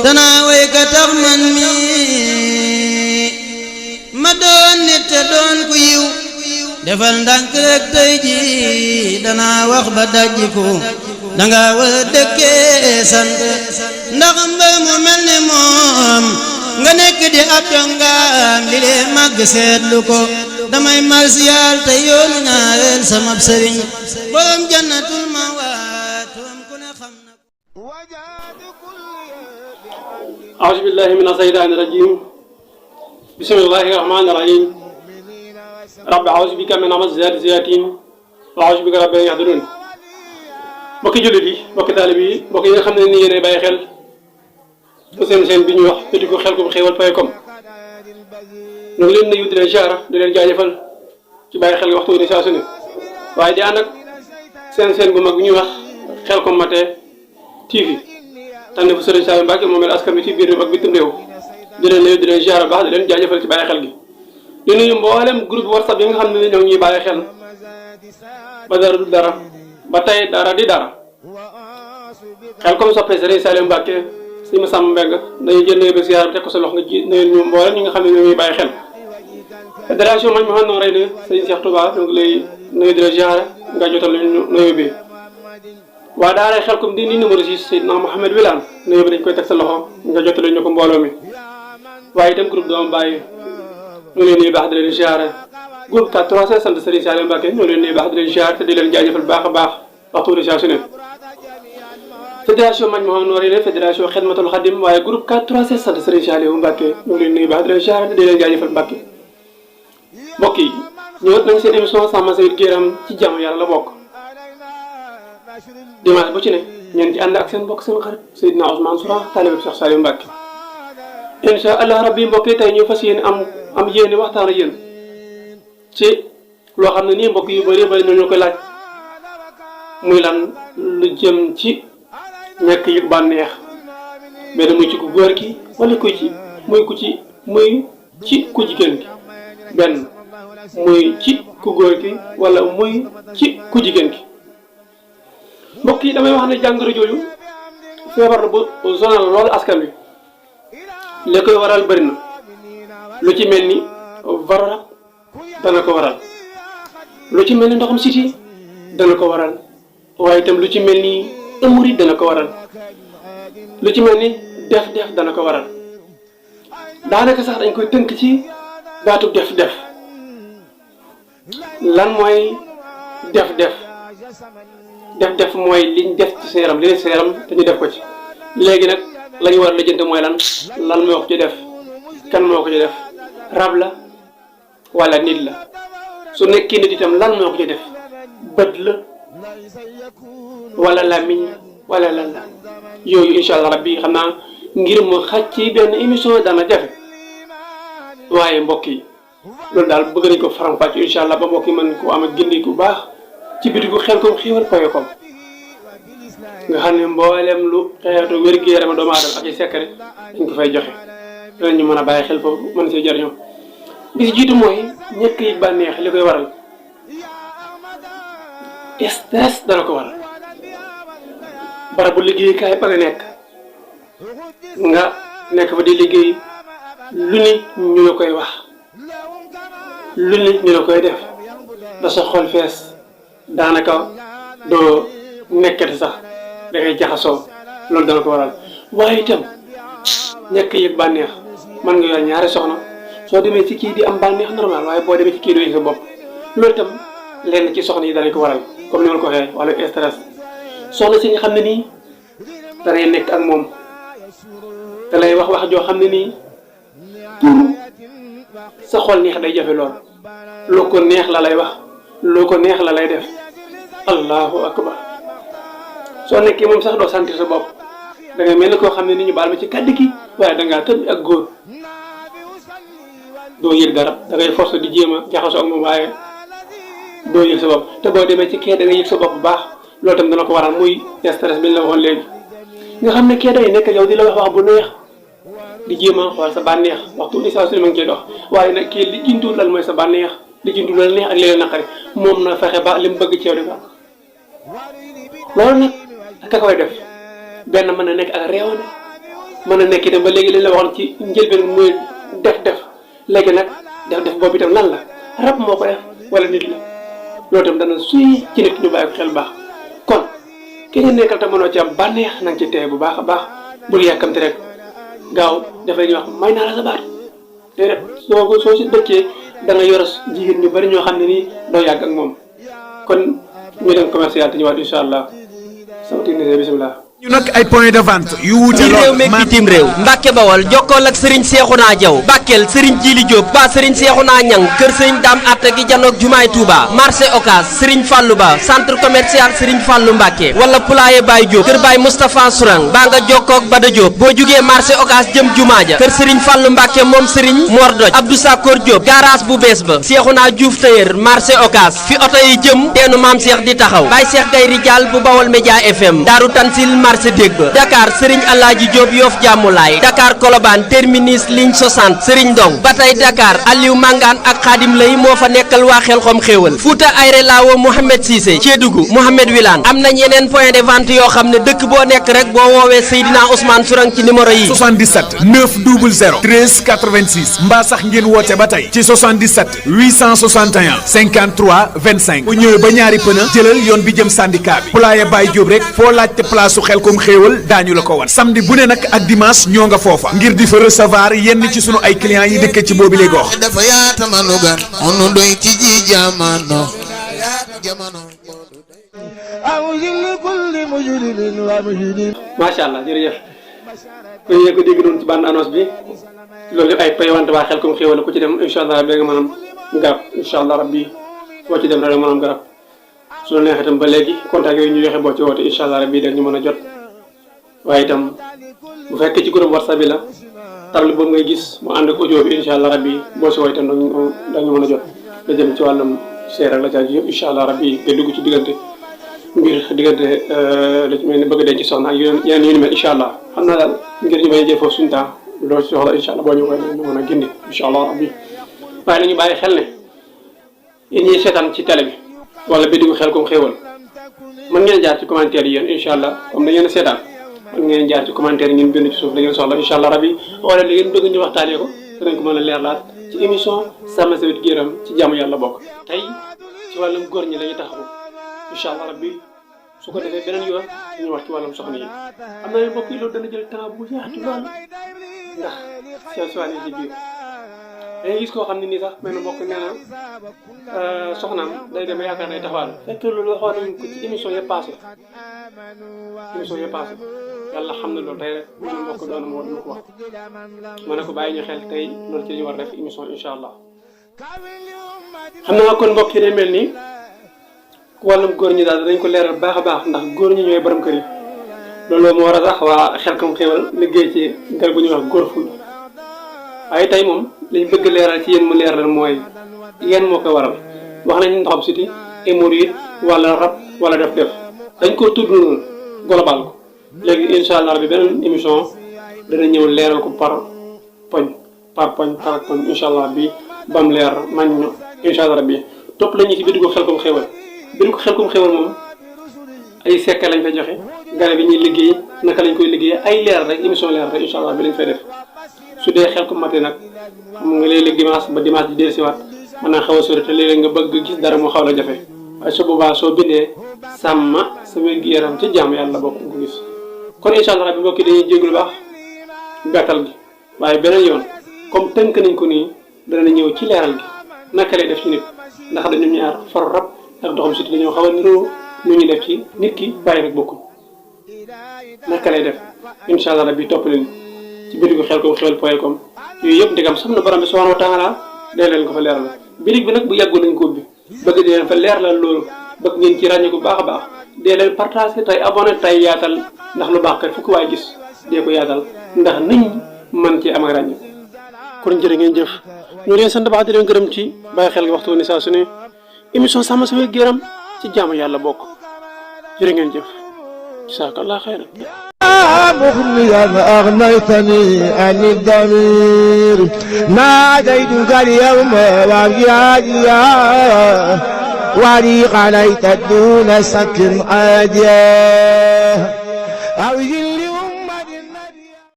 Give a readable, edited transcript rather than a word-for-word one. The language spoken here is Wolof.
danaa way ka tax man mi ma doon nit te doon ku yiw defal ndànk rek tey ji danaa wax ba dajjiku danga war a dëkkee sant ndax mbër mu mel ni moom nga nekk di ab dongaam li lee màgg seetlu ko damay marsiyaal te yoonu ñaareel sama sëriñ borom jannatul mawaatum ku ne xam na أعوذ بالله من الشيطان الرجيم بسم الله الرحمن الرحيم رب أعوذ بك من همزات الشياطين وأعوذ بك رب أن يحضرون mbokki jullit yi mbokki taalib yi mbokk yi nga xam ne ni yéenay bàyyi xel su seen bi ñuy wax petit ko Xelcom xéewal point com ñu ngi leen nuyu di leen ziara di leen jaajëfal ci bàyyi xel waxtu ni saa su ne waaye di ànd ak seen bu mag bi ñuy wax Xelcom Matin TV tànn fu Sëriñ Saliou Mbacke moom el askan bi ci biir réew ak bitim réew di leen nuyu di leen ziara baax di leen jaajëfal ci bàyyi xel gi di nuyu mboolem groupe WhatsApp yi nga xam ne ñoo ngi bàyyi xel ba dara du dara ba tey dara di dara Xelcom soppee Sëriñ Saliou Mbacke si ma sàmm mbeng dañuy jël nuyu ba ziara bi teg ko sa loxo nga ji nuyu ñu mboolem ñi nga xam ne ñoo ngi bàyyi xel fédération mañ ma xam noo rey ne sëñ Cheikh Touba ñu ngi lay nuyu di la ziara nga jotal ñu nuyu bi waa daara Xelcom di numéro 6 Seydina Mouhamed Wilane nuyu bi dañ koy teg sa loxo nga jotale ñu ko mbooloo mi waaye itam groupe doomu bàyyi ñu leen nuyu baax di leen ziara groupe 4 sant Serigne Saliou Mbacke ñu leen nuyu baax di leen ziara te di leen jaajëfal baax a baax waxtu di saa su ne fédération mañ ma xam noo rey ne fédération Xidmatul Xadim waaye groupe 4 sant Serigne Saliou Mbacke ñu leen nuyu baax di leen ziara te di leen jaajëfal Mbacke mbokk yi ñëwaat nañ seen émission Sàmm Sa Wér-gu-Yaram ci jàmm yàlla la bokk dimanche bu ci ne ñeen ci ànd ak seen mbokk seen xarit Seydina Ousmane Soura taalibe Cheikh Saliou Mbacke incha allah rabbi mbokk yi tey ñu fas yéene am yéene waxtaan ak yéen ci loo xam ne nii mbokk yu bëri bëri ñoo koy laaj muy lan lu jëm ci ñàkk yu bànneex benn muy ci ku góor ki wala muy ci ku jigéen ki benn muy ci ku góor ki wala muy ci ku jigéen ki mbokk yi damay wax ne jàngoro jooju feebar na bu sonal loolu askan wi li koy waral bëri na lu ci mel ni varora dana ko waral lu ci mel ni ndoxum siti dana ko waral waaye itam lu ci mel ni ëmuri dana ko waral lu ci mel ni def dana ko waral daanaka sax dañ koy tënk ci baatu def lan mooy def mooy liñ def ci sa yaram li ne sa yaram te ñu def ko ci léegi nag la ñu war a lijjanti mooy lan moo ko ci def kan moo ko ci def rab la wala nit la su nekkee nit itam lan moo ko ci def bët la wala làmmiñ wala lan la yooyu incha allah rabbi xam naa ngir mu xaj ci benn émission dana jafe waaye mbokk yi loolu daal bëgg nañ ko faram-fàcce incha allah ba mbokk yi mën ko am ak gindi bu baax ci bitigu Xelcom xéewal point com nga xam ne mboolem lu xeetu wér-gu-yaram doomu aadama ak i secret dañ ko fay joxe danañu mën a bàyyi xel foofu mën see jariñoo bi si jiitu mooy ñàkk yi bànneex li koy waral stress dana ko waral barabu liggéeykaay ba nga nekk fa di liggéey lu ni ñu la koy wax lu ni ñu la koy def da sa xol fees daanaka doo nekkati sax da ngay jaxasoo loolu dana ko waral waaye itam ñàkk yëg bànneex mën nga yor ñaari soxna soo demee ci kii di am bànneex normal waaye boo demee ci kii doo yëg sa bopp loolu itam lenn ci soxna yi danañ ko waral comme ni ma la ko waxee wala stress soxna si nga xam ne nii danay nekk ak moom da lay wax joo xam ne nii pour sa xol neex day jafe lool loo ko neex la lay wax loo ko neex la lay def allahu akbar soo nekkee moom sax doo sentir sa bopp da ngay mel ni koo xam ne ni ñu baal ma ci kàddu gi waaye da ngaa tëdd ak góor doo yëg dara da ngay force di jéem a jaxasoo ak moom waaye doo yëg sa bopp te boo demee ci kee da ngay yëg sa bopp bu baax loolu tam dana ko waral muy stress bi ñu la waxoon léegi nga xam ne kee day nekk yow di la wax bu neex di jéem a xool sa bànneex waxtu ni saa su ne ma ngi cee dox waaye nag kii li jintuur lan mooy sa bànneex li jintuur lan neex ak li leen naqari moom na fexe ba li mu bëgg ci yow di ko loolu nag ka koy def benn mën na nekk ak réewande mën a nekk itam ba léegi lañ la waxoon ci njëlbeen muy def léegi nag def boobu itam lan la rab moo ko def wala nit la loolu itam dana suy ci nit ñu bàyyi ko xel baax kon ki nga nekkal te mënoo ci am bànneex na nga ci teye bu baax a baax bul yàkkamti rek gaaw dafay ñuy wax may naa la sa baat déedéet soo si dëkkee da nga yor jigéen ñu bari ñoo xam ne nii doo yàgg ak moom kon ñu dem commercial te ñëwaat incha allah sama technicien bisimilah. ñu nag ay point de vente yu wuute ci réew meeg bitim réew Mbàkke Bawol jokkool ak Serigne Cheikhouna Diaw Bakel Serigne Djili Diop ba Serigne Cheikhouna Niang kër Serigne Dame Atta gi janoog Jumaay Touba marché Ocass Serigne Fallou Ba centre commercial Serigne Fallou Mbàkke wala Poulaye Baye Diop kër Baye Moustapha Sourang baa nga jokkoog Bada Diop boo jugee marché Ocass jëm Jumaa ja kër Serigne Fallou Mbàkke moom Serigne Mor Doj Abdou Sakor Diop garage bu bees ba Cheikhouna Diouf Tailleur marché Ocass fi oto yi jëm teenu Maam Cheikh di taxaw Baye Cheikh Gay Rijal bu Bawol Média FM Daaru Tansil marché dégg ba Dakar Serigne Alaaji Diop Yoff Jàmmulaay Dakar Colobane terminus ligne 60 Serigne Ndong ba tey Dakar Aliou Mangane ak Khadim Lay moo fa nekkal waa Xelkom Xéewal Fouta Ayre Lawo Mohamed Cissé Kédougou Mohamed Wilane am nañ yeneen point de vente yoo xam ne dëkk boo nekk rek boo woowee Seydina Ousmane Sourang ci numéro yi 77 900 13 86 mbaa sax ngeen woote ba tey ci 77 861 53 25 bu ñëwee ba ñaari pëna jëlal yoon bi jëm syndicat bi Poulaye Baye Diop rek foo laajte place su Xelkom Xéewal daañu la ko wan samedi bu ne nag ak dimanche ñoo nga foofa ngir di fa recevoir yenn ci sunu ay clients yi dëkk ci boobi lay gox dafa yaata manugan onu doy ci ji jamano macha allah jërëjëf ko yéen ko dégg doon ci bande annonce bi loolu yëpp ay pay wante waa Xelkom Xéewal ku ci dem incha allah rabbi nga mën am garab incha allah rabbi boo ci dem rek mën am garab su la neexee itam ba léegi contact yooyu ñu joxe boo ci woote incha allah rabbi dañ ñu mën a jot waaye itam bu fekkee ci groupe WhatsApp bi la table boobu ngay gis mu ànd ak audio bi incha allah rabbi boo si woo itam dañu mën a jot la jëm ci wàllum seer ak la caaju yëpp incha allah rabbi nga dugg ci diggante la ci mel ni bëgg denc ci soxna ak yeneen yu ni mel incha allah xam naa daal ngir ñu bañ a jël foofu suñu temps loolu si soxla incha allah boo ñu koy ñu mën a gindi incha allah rabbi waaye nañu bàyyi xel ne yéen ñiy seetaan ci télé bi wala bidigu Xelkom Xéewal mën ngeen jaar ci commentaire yi yéen incha allah comme da ngeen a seetaan mën ngeen jaar ci commentaire yi ngeen bind ci suuf da ngeen soxla incha allah rabbi wala li ngeen bëgg ñu waxtaanee ko danañ ko mën a leerlaat ci émission Sàmm Sa Wér-gu Yaram ci jaamu yàlla bokk tey ci wàllum góor ñi la ñuy taxawu incha allah rabbi su ko defee beneen yoon ñu wax ci wàllum soxna yi am na mbokk yi loolu dana jël temps bu yaatu lool ndax situation yi ci biir dañuy gis koo xam ne nii sax benn mbokk nee na soxnaam day dem yaakaar nay taxawal fekk loolu waxoon nañ ko ci émission yëpp passé yàlla xam na loolu tey rek mu ne mbokk doon moo dina ko wax ma ne ko bàyyi ñu xel tey loolu ci ñu war def émission incha allah xam naa kon mbokk yi day mel ni wàllum góor ñi daal danañ ko leeral baax a baax ndax góor ñi ñooy borom kër yi loolu moo war a tax waa Xelkom Xéewal liggéey ci garab bu ñuy wax góor ful waaye tey moom liñ bëgg leeral ci yéen mu leeral mooy yéen moo ko waral wax nañ ndoxam siti hémorroïde wala rab wala def dañ ko tudd global ko léegi incha allah bi beneen émission dana ñëw leeral ko par poñ incha allah bi bam leer man ñu incha allah bi topp lañu ci bidigu Xelkom Xéewal bidigu Xelkom Xéewal moom ay sekk lañ fay joxe garab yi ñuy liggéey naka lañ koy liggéey ay leer rek émission leer rek incha allah bi lañ fay def su dee Xelkom matin nag xam nga léeg-léeg dimanche ba dimanche di dellusiwaat mën naa xaw a sori te léeg-léeg nga bëgg gis dara mu xaw la jafe waaye su boobaa soo bindee Sàmm Sa Wér-gu-Yaram ci jaamu yàlla bokk nga ko gis kon incha allah bi mbokk yi dañuy jégalu baax gàttal gi waaye beneen yoon comme tënk nañ ko nii dana ñëw ci leeral gi naka lay def ci nit ndax dañu ñaar far rab ak doxam siti dañoo xaw a niroo nu ñu def ci nit ki bàyyi rek bokkul naka lay def incha allah rabbi topp leen ci bidigu Xelkom Xéewal point com yooyu yëpp ndigam sam na borom bi subhanahu wa taala day leen ko fa leeral bidig bi nag bu yàggul nañ ko ubbi bëgg di leen fa leeralal loolu bëgg ngeen ci ràññee ko baax a baax dee leen partagé tey abonné tey yaatal ndax lu baax kat fu ko waay gis dee ko yaatal ndax niñ man ci am ak ràññee kon jërë ngeen jëf ñu leen sant baax di leen gërëm ci bàyyi xel gi waxtu ni saa su ne émission Sàmm Sa Wér-gu-Yaram ci jaamu yàlla bokk jërë ngeen jëf jazakallah xayran مغنيا أغنيتني عن الضمير ناديتك اليوم وجاجيا ولي عليك دون سك عاديا